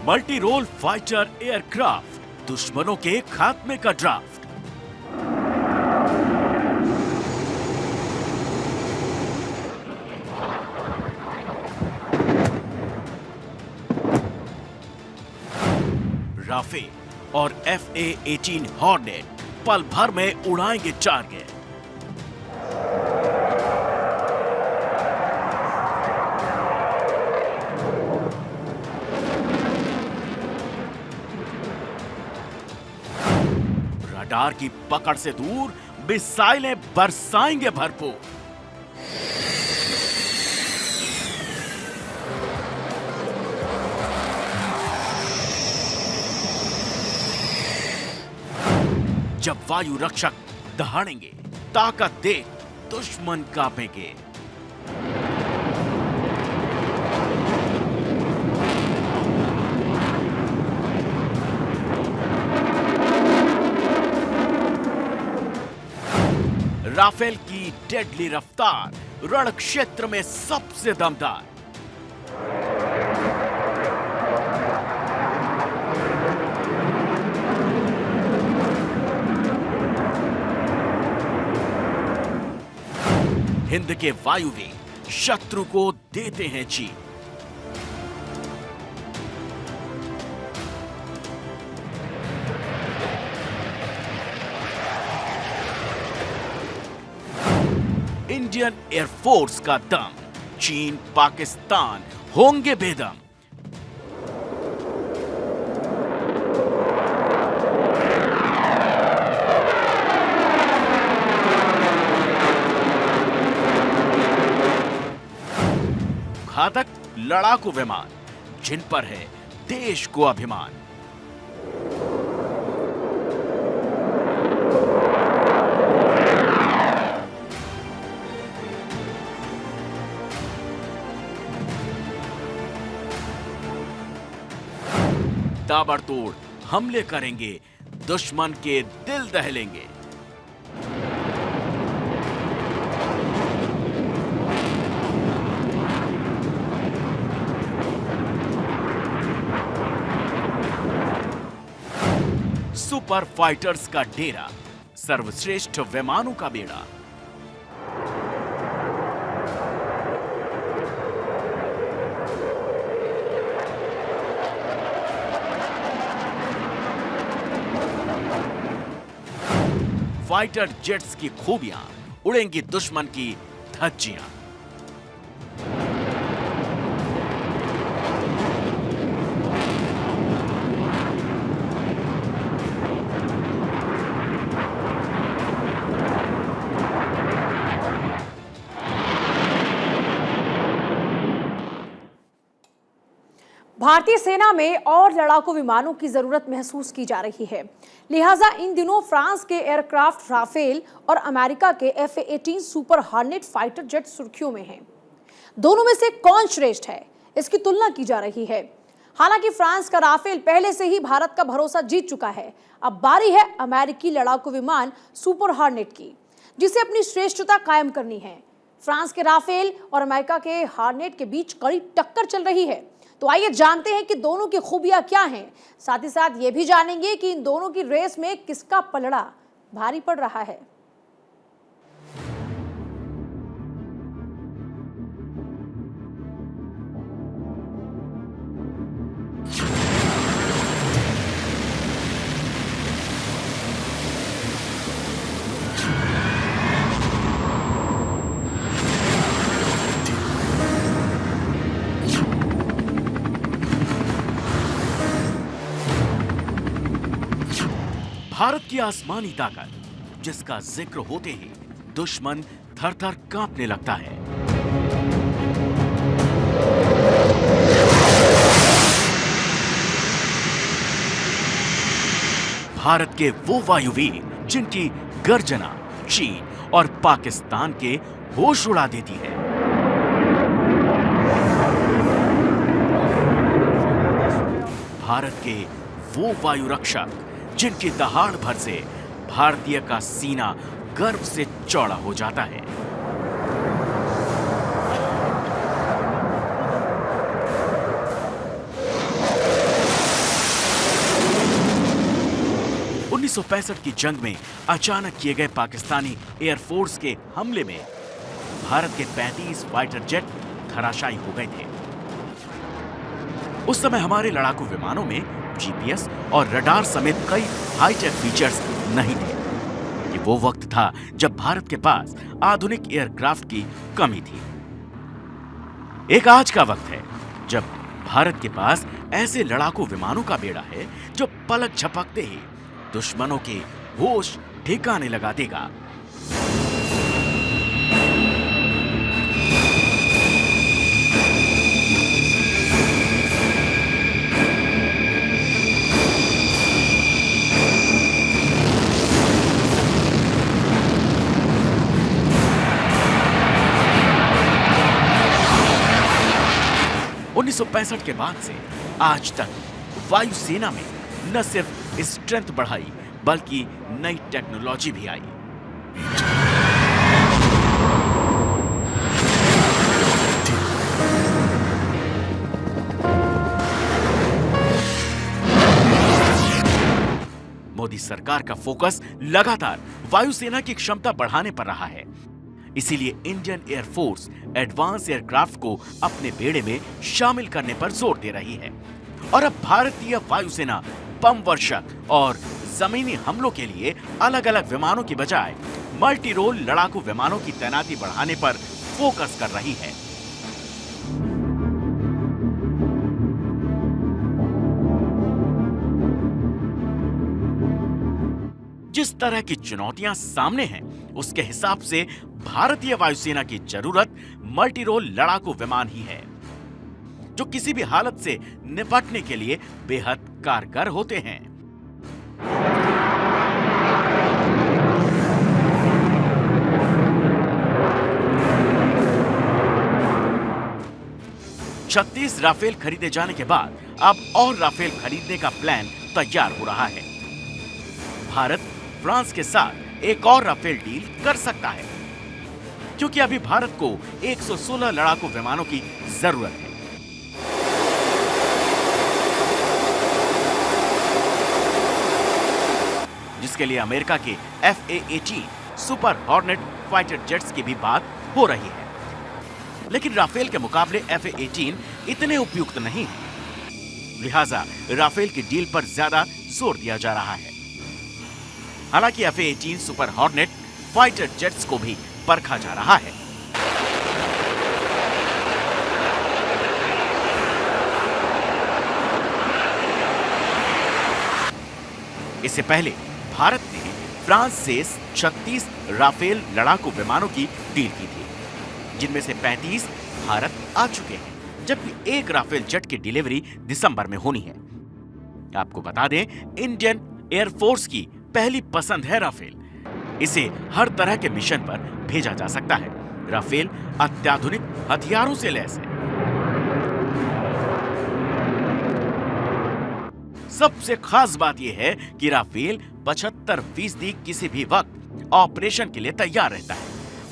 Multi role fighter aircraft, दुश्मनों के खात्मे का ड्राफ्ट। राफेल और FA-18 हॉर्नेट पल भर में उड़ाएंगे टारगेट। रडार की पकड़ से दूर मिसाइलें बरसाएंगे भरपूर। जब वायु रक्षक दहाड़ेंगे, ताकत देख दुश्मन कांपेंगे। राफेल की डेडली रफ्तार रण क्षेत्र में सबसे दमदार। हिंद के वायुवेग शत्रु को देते हैं चीर। इंडियन एयरफोर्स का दम, चीन पाकिस्तान होंगे बेदम। घातक लड़ाकू विमान जिन पर है देश को अभिमान। ताबड़तोड़ हमले करेंगे, दुश्मन के दिल दहलेंगे। सुपर फाइटर्स का डेरा, सर्वश्रेष्ठ विमानों का बेड़ा। फाइटर जेट्स की खूबियां, उड़ेंगी दुश्मन की धज्जियां। भारतीय सेना में और लड़ाकू विमानों की जरूरत महसूस की जा रही है। लिहाजा इन दिनों फ्रांस के एयरक्राफ्ट राफेल और अमेरिका के FA-18 super hornet fighter jet सुर्खियों में हैं। दोनों में से कौन श्रेष्ठ है, इसकी तुलना की जा रही है। हालांकि फ्रांस का राफेल पहले से ही भारत का भरोसा जीत चुका है। अब बारी है अमेरिकी लड़ाकू विमान सुपर हॉर्नेट की, जिसे अपनी श्रेष्ठता कायम करनी है। फ्रांस के राफेल और अमेरिका के हॉर्नेट के बीच कड़ी टक्कर चल रही है। तो आइए जानते हैं कि दोनों की खूबियां क्या हैं। साथ ही साथ ये भी जानेंगे कि इन दोनों की रेस में किसका पलड़ा भारी पड़ रहा है। भारत की आसमानी ताकत, जिसका जिक्र होते ही दुश्मन थर-थर कांपने लगता है। भारत के वो वायुवीर जिनकी गर्जना चीन और पाकिस्तान के होश उड़ा देती है। भारत के वो वायु रक्षक जिनकी दहाड़ भर से भारतीय का सीना गर्व से चौड़ा हो जाता है। 1965 की जंग में अचानक किए गए पाकिस्तानी एयरफोर्स के हमले में भारत के 35 फाइटर जेट धराशायी हो गए थे। उस समय हमारे लड़ाकू विमानों में जीपीएस और रडार समेत कई हाईटेक फीचर्स नहीं थे। कि वो वक्त था जब भारत के पास आधुनिक एयरक्राफ्ट की कमी थी। एक आज का वक्त है जब भारत के पास ऐसे लड़ाकू विमानों का बेड़ा है जो पलक झपकते ही दुश्मनों के होश ठिकाने लगा देगा। उन्नीस सौ 65 के बाद से आज तक वायुसेना में न सिर्फ स्ट्रेंथ बढ़ाई बल्कि नई टेक्नोलॉजी भी आई। मोदी सरकार का फोकस लगातार वायुसेना की क्षमता बढ़ाने पर रहा है। इसीलिए इंडियन एयरफोर्स एडवांस एयरक्राफ्ट को अपने बेड़े में शामिल करने पर जोर दे रही है और अब भारतीय वायुसेना बम वर्षक और जमीनी हमलों के लिए अलग-अलग विमानों की बजाय मल्टी रोल लड़ाकू विमानों की तैनाती बढ़ाने पर फोकस कर रही है। जिस तरह की चुनौतियां सामने हैं, उसके हिसाब से भारतीय वायुसेना की जरूरत मल्टी रोल लड़ाकू विमान ही है, जो किसी भी हालत से निपटने के लिए बेहद कारगर होते हैं। छत्तीस राफेल खरीदे जाने के बाद अब और राफेल खरीदने का प्लान तैयार हो रहा है। भारत फ्रांस के साथ एक और राफेल डील कर सकता है, क्योंकि अभी भारत को 116 लड़ाकू विमानों की जरूरत है। जिसके लिए अमेरिका के FA-18 super hornet fighter jets की भी बात हो रही है। लेकिन राफेल के मुकाबले FA-18 इतने उपयुक्त नहीं है, लिहाजा राफेल की डील पर ज्यादा जोर दिया जा रहा है। हालांकि FA-18 super hornet fighter jets को भी परखा जा रहा है। इससे पहले भारत ने फ्रांस से 36 राफेल लड़ाकू विमानों की डील की थी, जिनमें से 35 भारत आ चुके हैं, जबकि एक राफेल जेट की डिलीवरी दिसंबर में होनी है। आपको बता दें, इंडियन एयरफोर्स की पहली पसंद है राफेल। इसे हर तरह के मिशन पर भेजा जा सकता है। राफेल अत्याधुनिक हथियारों से लैस है। सबसे खास बात यह है कि राफेल 75% किसी भी वक्त ऑपरेशन के लिए तैयार रहता है।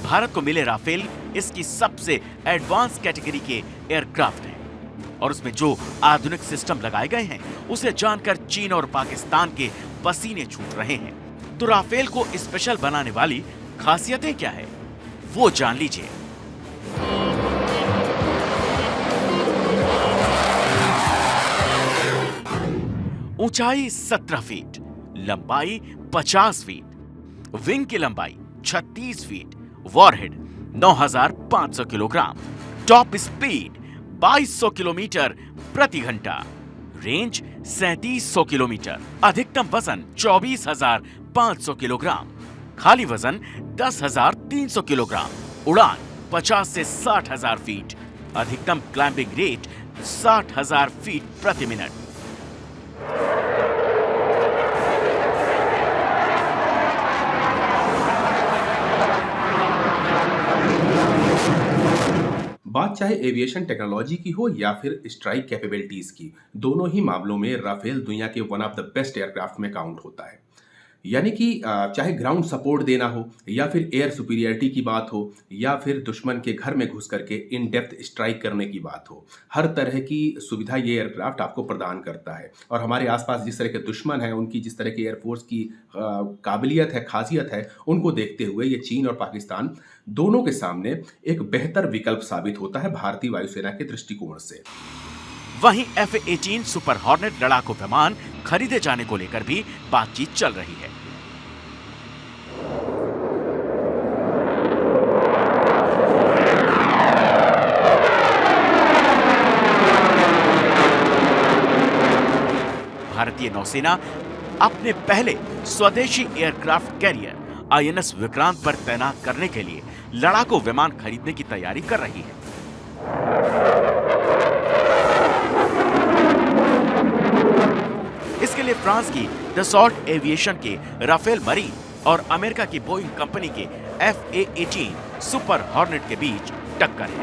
भारत को मिले राफेल इसकी सबसे एडवांस कैटेगरी के एयरक्राफ्ट हैं और उसमें जो आधुनिक सिस्टम लगाए गए हैं उसे जानकर चीन और पाकिस्तान के पसीने छूट रहे हैं। तो राफेल को स्पेशल बनाने वाली खासियतें क्या है, वो जान लीजिए। ऊंचाई 17 फीट, लंबाई 50 फीट, विंग की लंबाई 36 feet, warhead 9500 kilogram, top speed 2200 kilometre प्रति घंटा, रेंज 3700 किलोमीटर, अधिकतम वजन 24,500 किलोग्राम, खाली वजन 10,300 किलोग्राम, उड़ान 50 से 60,000 फीट, अधिकतम क्लाइंबिंग रेट 60,000 फीट प्रति मिनट। बात चाहे एविएशन टेक्नोलॉजी की हो या फिर स्ट्राइक कैपेबिलिटीज की, दोनों ही मामलों में राफेल दुनिया के one of the best aircraft में काउंट होता है। यानी कि चाहे ग्राउंड सपोर्ट देना हो या फिर एयर सुपीरियरिटी की बात हो या फिर दुश्मन के घर में घुस करके इन डेप्थ स्ट्राइक करने की बात हो, हर तरह की सुविधा ये एयरक्राफ्ट आपको प्रदान करता है। और हमारे आसपास जिस तरह के दुश्मन हैं, उनकी जिस तरह की एयरफोर्स की काबिलियत है, खासियत है, उनको देखते हुए ये चीन और पाकिस्तान दोनों के सामने एक बेहतर विकल्प साबित होता है भारतीय वायुसेना के दृष्टिकोण से। वहीं F-18 सुपर हॉर्नेट लड़ाकू विमान खरीदे जाने को लेकर भी बातचीत चल रही है। भारतीय नौसेना अपने पहले स्वदेशी एयरक्राफ्ट कैरियर INS विक्रांत पर तैनात करने के लिए लड़ाकू विमान खरीदने की तैयारी कर रही है। इसके लिए फ्रांस की दसॉल्ट एविएशन के राफेल मरीन और अमेरिका की बोइंग कंपनी के F-18 सुपर हॉर्नेट के बीच टक्कर है।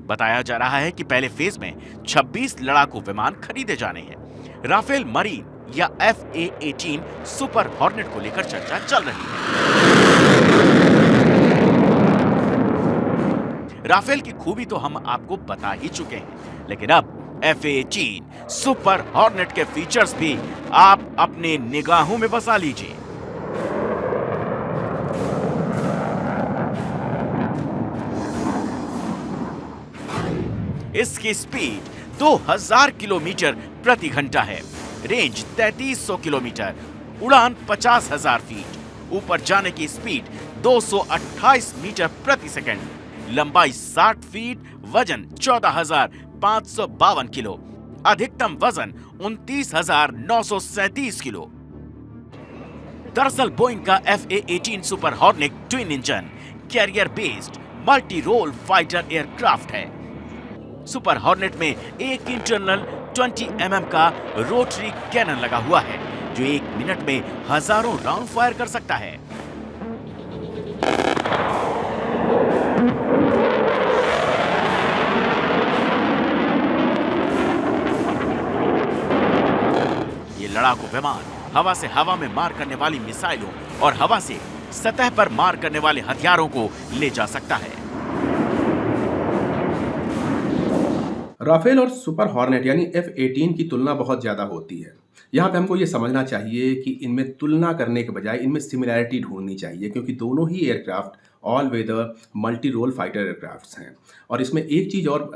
बताया जा रहा है कि पहले फेज में 26 लड़ाकू विमान खरीदे जाने हैं। राफेल मरीन या F-18 सुपर हॉर्नेट को लेकर चर्चा चल रही है। राफेल की खूबी तो हम आपको बता ही चुके हैं, लेकिन अब F-18 सुपर हॉर्नेट के फीचर्स भी आप अपने निगाहों में बसा लीजिए। इसकी स्पीड 2000 किलोमीटर प्रति घंटा है, रेंज 3300 किलोमीटर, उड़ान 50,000 फीट, ऊपर जाने की स्पीड 228 मीटर प्रति सेकंड, लंबाई 60 फीट, वजन 14,552 किलो, अधिकतम वजन 29,937 किलो। दरअसल बोइंग का F-18 super hornet twin engine carrier based multi role fighter aircraft है। सुपर हॉर्नेट में एक इंटरनल 20 mm का रोटरी कैनन लगा हुआ है, जो 1 मिनट में हजारों राउंड फायर कर सकता है। ये लड़ाकू विमान हवा से हवा में मार करने वाली मिसाइलों और हवा से सतह पर मार करने वाले हथियारों को ले जा सकता है। राफेल और सुपर हॉर्नेट यानी F-18 की तुलना बहुत ज़्यादा होती है। यहाँ पे हमको ये समझना चाहिए कि इनमें तुलना करने के बजाय इनमें सिमिलैरिटी ढूंढनी चाहिए, क्योंकि दोनों ही aircraft all weather multi role fighter aircrafts हैं। और इसमें एक चीज़ और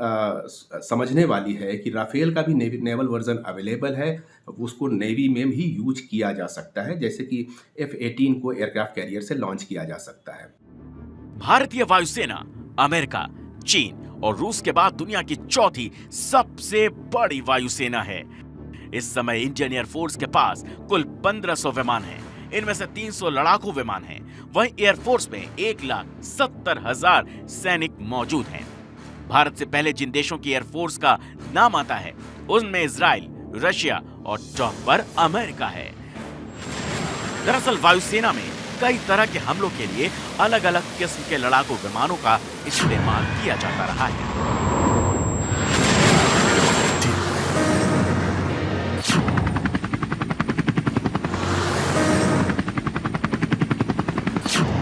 समझने वाली है कि राफेल का भी नेवल वर्जन अवेलेबल है, उसको नेवी में भी यूज किया जा सकता है, जैसे कि F-18 को एयरक्राफ्ट कैरियर से लॉन्च किया जा सकता है। भारतीय वायुसेना अमेरिका, चीन और रूस के बाद दुनिया की चौथी सबसे बड़ी वायुसेना है। इस समय इंडियन एयरफोर्स के पास कुल 1500 विमान हैं। इनमें से 300 लड़ाकू विमान हैं। वहीं एयरफोर्स में 1,70,000 सैनिक मौजूद हैं। भारत से पहले जिन देशों की एयरफोर्स का नाम आता है, उनमें इजराइल, रशिया और टॉप पर अमेरिका है। दरअसल वायुसेना में कई तरह के हमलों के लिए अलग अलग किस्म के लड़ाकू विमानों का इस्तेमाल किया जाता रहा है।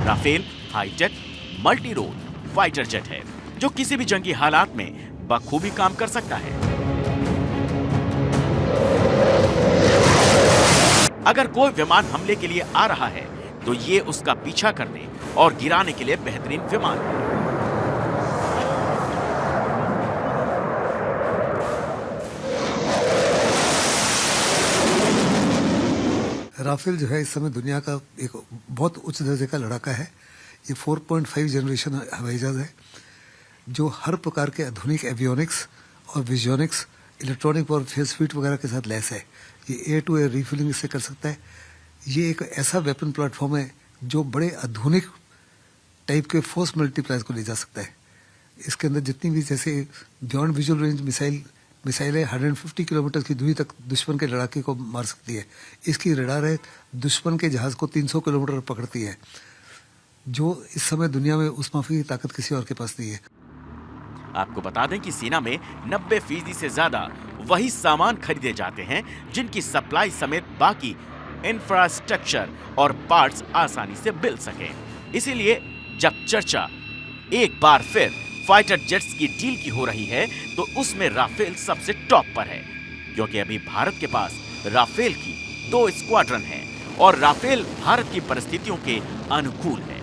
राफेल हाईजेट मल्टी रोल फाइटर जेट है, जो किसी भी जंगी हालात में बखूबी काम कर सकता है। अगर कोई विमान हमले के लिए आ रहा है तो ये उसका पीछा करने और गिराने के लिए बेहतरीन विमान है। राफेल जो है इस समय दुनिया का एक बहुत उच्च दर्जे का लड़ाका है। ये 4.5 जनरेशन हवाई जहाज है, जो हर प्रकार के आधुनिक एवियोनिक्स और विजियोनिक्स, इलेक्ट्रॉनिक और फेस फीट वगैरह के साथ लैस है। ये एयर टू एयर रिफ्यूलिंग इससे कर सकता है। ये एक ऐसा वेपन प्लेटफॉर्म है जो बड़े आधुनिक टाइप के फोर्स मल्टीप्लायर्स को ले जा सकता है। इसके अंदर जितनी भी जैसे बियॉन्ड विजुअल रेंज मिसाइलें 150 किलोमीटर की दूरी तक दुश्मन के लड़ाके को मार सकती है। इसकी रडार है दुश्मन के जहाज को 300 किलोमीटर पकड़ती है, जो इस समय दुनिया में उस माफी की ताकत किसी और के पास नहीं है। आपको बता दें कि सेना में 90% से ज्यादा वही सामान खरीदे जाते हैं जिनकी सप्लाई समेत बाकी इंफ्रास्ट्रक्चर और पार्ट्स आसानी से मिल सके। इसीलिए जब चर्चा एक बार फिर फाइटर जेट्स की डील की हो रही है तो उसमें राफेल सबसे टॉप पर है, क्योंकि अभी भारत के पास राफेल की 2 स्क्वाड्रन हैं और राफेल भारत की परिस्थितियों के अनुकूल है।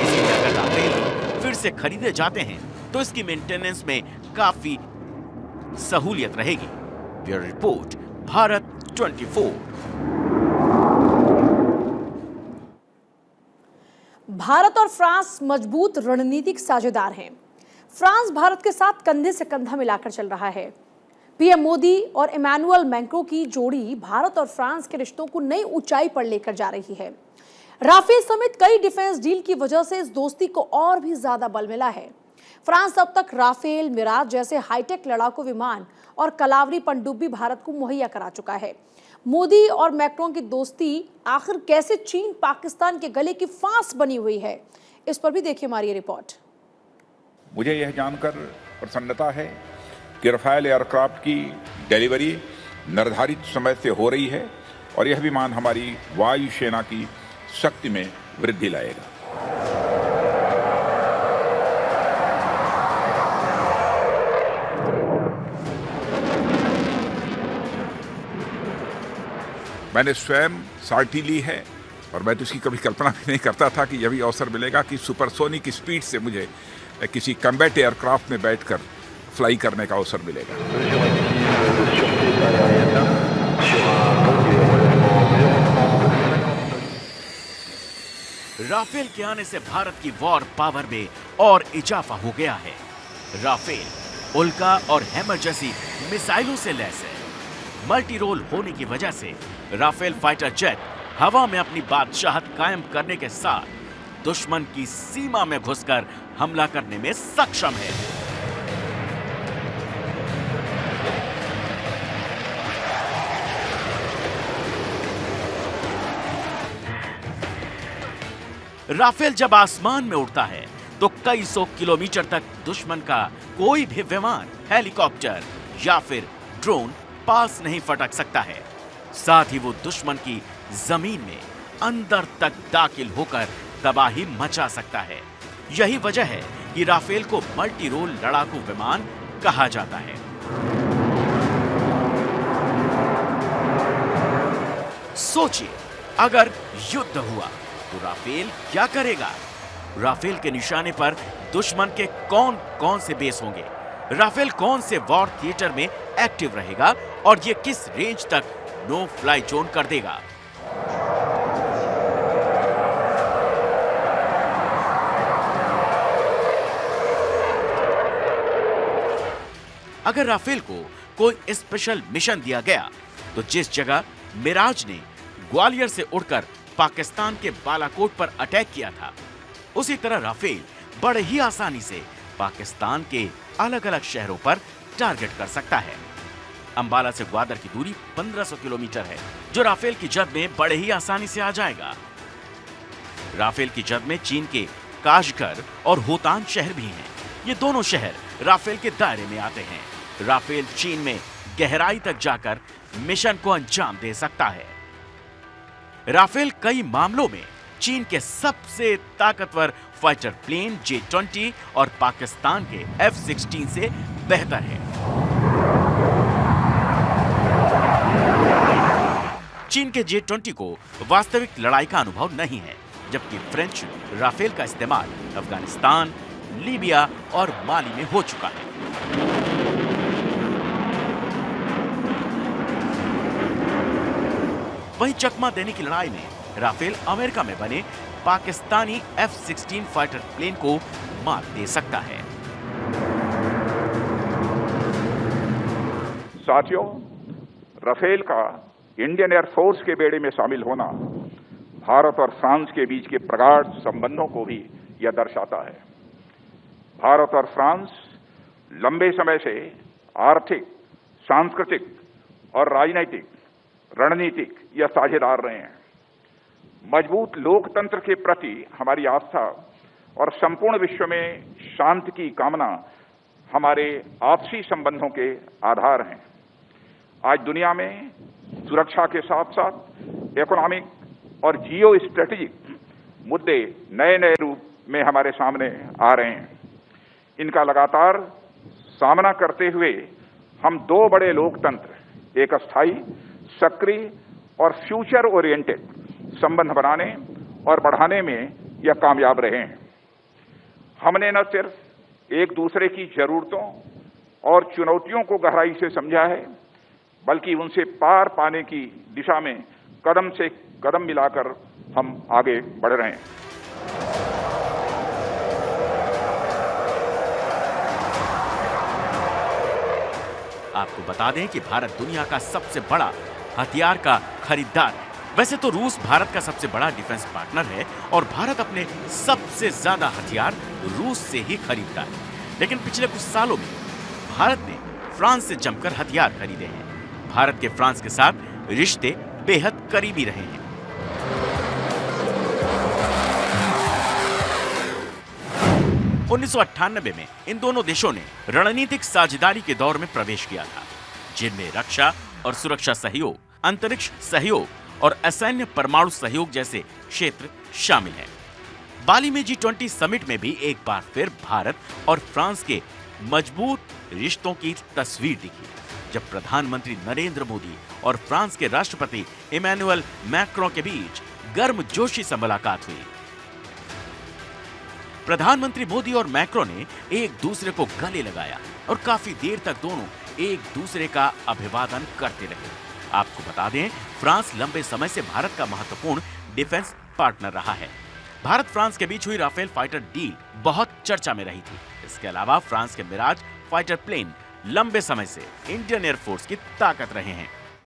इसीलिए अगर राफेल फिर से खरीदे जाते हैं तो इसकी मेंटेनेंस में काफी सहूलियत रहेगी। Bureau report, Bharat 24। भारत और फ्रांस मजबूत रणनीतिक साझेदार हैं। फ्रांस भारत के साथ कंधे से कंधा मिलाकर चल रहा है। पीएम मोदी और इमैनुअल मैक्रों की जोड़ी भारत और फ्रांस के रिश्तों को नई ऊंचाई पर लेकर जा रही है। राफेल समेत कई डिफेंस डील की वजह से इस दोस्ती को और भी ज्यादा बल मिला है। फ्रांस अब तक राफेल, मिराज जैसे हाईटेक लड़ाकू विमान और कलावरी पनडुब्बी भारत को मुहैया करा चुका है। मोदी और मैक्रों की दोस्ती आखिर कैसे चीन पाकिस्तान के गले की फांस बनी हुई है, इस पर भी देखिए हमारी रिपोर्ट। मुझे यह जानकर प्रसन्नता है कि राफेल एयरक्राफ्ट की डिलीवरी निर्धारित समय से हो रही है और यह विमान हमारी वायुसेना की शक्ति में वृद्धि लाएगा। मैंने स्वयं सारथी ली है और मैं तो इसकी कभी कल्पना भी नहीं करता था कि यह भी अवसर मिलेगा कि सुपरसोनिक स्पीड से मुझे किसी कम्बैट एयरक्राफ्ट में बैठकर फ्लाई करने का अवसर मिलेगा। राफेल के आने से भारत की वॉर पावर में और इजाफा हो गया है। राफेल उल्का और हैमर जैसी मिसाइलों से लैस है। मल्टी रोल होने की वजह से राफेल फाइटर जेट हवा में अपनी बादशाहत कायम करने के साथ दुश्मन की सीमा में घुसकर हमला करने में सक्षम है। राफेल जब आसमान में उड़ता है तो कई सौ किलोमीटर तक दुश्मन का कोई भी विमान, हेलीकॉप्टर या फिर ड्रोन पास नहीं फटक सकता है। साथ ही वो दुश्मन की जमीन में अंदर तक दाखिल होकर तबाही मचा सकता है। यही वजह है कि राफेल को मल्टी रोल लड़ाकू विमान कहा जाता है। सोचिए, अगर युद्ध हुआ तो राफेल क्या करेगा? राफेल के निशाने पर दुश्मन के कौन कौन से बेस होंगे? राफेल कौन से वॉर थिएटर में एक्टिव रहेगा और ये किस रेंज तक नो फ्लाई जोन कर देगा? अगर राफेल को कोई स्पेशल मिशन दिया गया तो जिस जगह मिराज ने ग्वालियर से उड़कर पाकिस्तान के बालाकोट पर अटैक किया था, उसी तरह राफेल बड़े ही आसानी से पाकिस्तान के अलग अलग शहरों पर टारगेट कर सकता है। अंबाला से ग्वादर की दूरी 1500 किलोमीटर है, जो राफेल की जद में बड़े ही आसानी से आ जाएगा। राफेल की जद में चीन के काशगर और होतान शहर भी हैं। ये दोनों शहर राफेल के दायरे में आते हैं। राफेल चीन में गहराई तक जाकर मिशन को अंजाम दे सकता है। राफेल कई मामलों में चीन के सबसे ताकतवर फाइटर प्लेन J-20 और पाकिस्तान के F-16 से बेहतर है। चीन के J-20 को वास्तविक लड़ाई का अनुभव नहीं है, जबकि फ्रेंच राफेल का इस्तेमाल अफगानिस्तान, लीबिया और माली में हो चुका है। वहीं चकमा देने की लड़ाई में राफेल अमेरिका में बने पाकिस्तानी F-16 फाइटर प्लेन को मात दे सकता है। साथियों, राफेल का इंडियन एयरफोर्स के बेड़े में शामिल होना भारत और फ्रांस के बीच के प्रगाढ़ संबंधों को भी यह दर्शाता है। भारत और फ्रांस लंबे समय से आर्थिक, सांस्कृतिक और राजनीतिक रणनीतिक यह साझेदार रहे हैं। मजबूत लोकतंत्र के प्रति हमारी आस्था और संपूर्ण विश्व में शांति की कामना हमारे आपसी संबंधों के आधार हैं। आज दुनिया में सुरक्षा के साथ साथ इकोनॉमिक और जियो स्ट्रेटेजिक मुद्दे नए नए रूप में हमारे सामने आ रहे हैं। इनका लगातार सामना करते हुए हम दो बड़े लोकतंत्र, एक अस्थायी, सक्रिय और फ्यूचर ओरिएंटेड संबंध बनाने और बढ़ाने में यह कामयाब रहे हैं। हमने न सिर्फ एक दूसरे की जरूरतों और चुनौतियों को गहराई से समझा है, बल्कि उनसे पार पाने की दिशा में कदम से कदम मिलाकर हम आगे बढ़ रहे हैं। आपको बता दें कि भारत दुनिया का सबसे बड़ा हथियार का खरीदार है। वैसे तो रूस भारत का सबसे बड़ा डिफेंस पार्टनर है और भारत अपने सबसे ज्यादा हथियार रूस से ही खरीदता है। लेकिन पिछले कुछ सालों में भारत ने फ्रांस से जमकर हथियार खरीदे हैं। भारत के फ्रांस के साथ रिश्ते बेहद करीबी रहे हैं। उन्नीस में इन दोनों देशों ने रणनीतिक साझेदारी के दौर में प्रवेश किया था, जिनमें रक्षा और सुरक्षा सहयोग, अंतरिक्ष सहयोग और असैन्य परमाणु सहयोग जैसे क्षेत्र शामिल हैं। बाली में G20 समिट में भी एक बार फिर भारत और फ्रांस के मजबूत रिश्तों की तस्वीर दिखी, जब प्रधानमंत्री नरेंद्र मोदी और फ्रांस के राष्ट्रपति इमैनुअल मैक्रों के बीच गर्मजोशी से मुलाकात हुई। प्रधानमंत्री मोदी और मैक्रों ने एक दूसरे को गले लगाया और काफी देर तक दोनों एक दूसरे का अभिवादन करते रहे। आपको बता दें, फ्रांस लंबे समय से भारत का महत्वपूर्ण डिफेंस पार्टनर रहा है। भारत फ्रांस के बीच हुई राफेल फाइटर डील बहुत चर्चा में रही थी। इसके अलावा फ्रांस के मिराज फाइटर प्लेन लंबे समय से इंडियन एयरफोर्स की ताकत रहे हैं।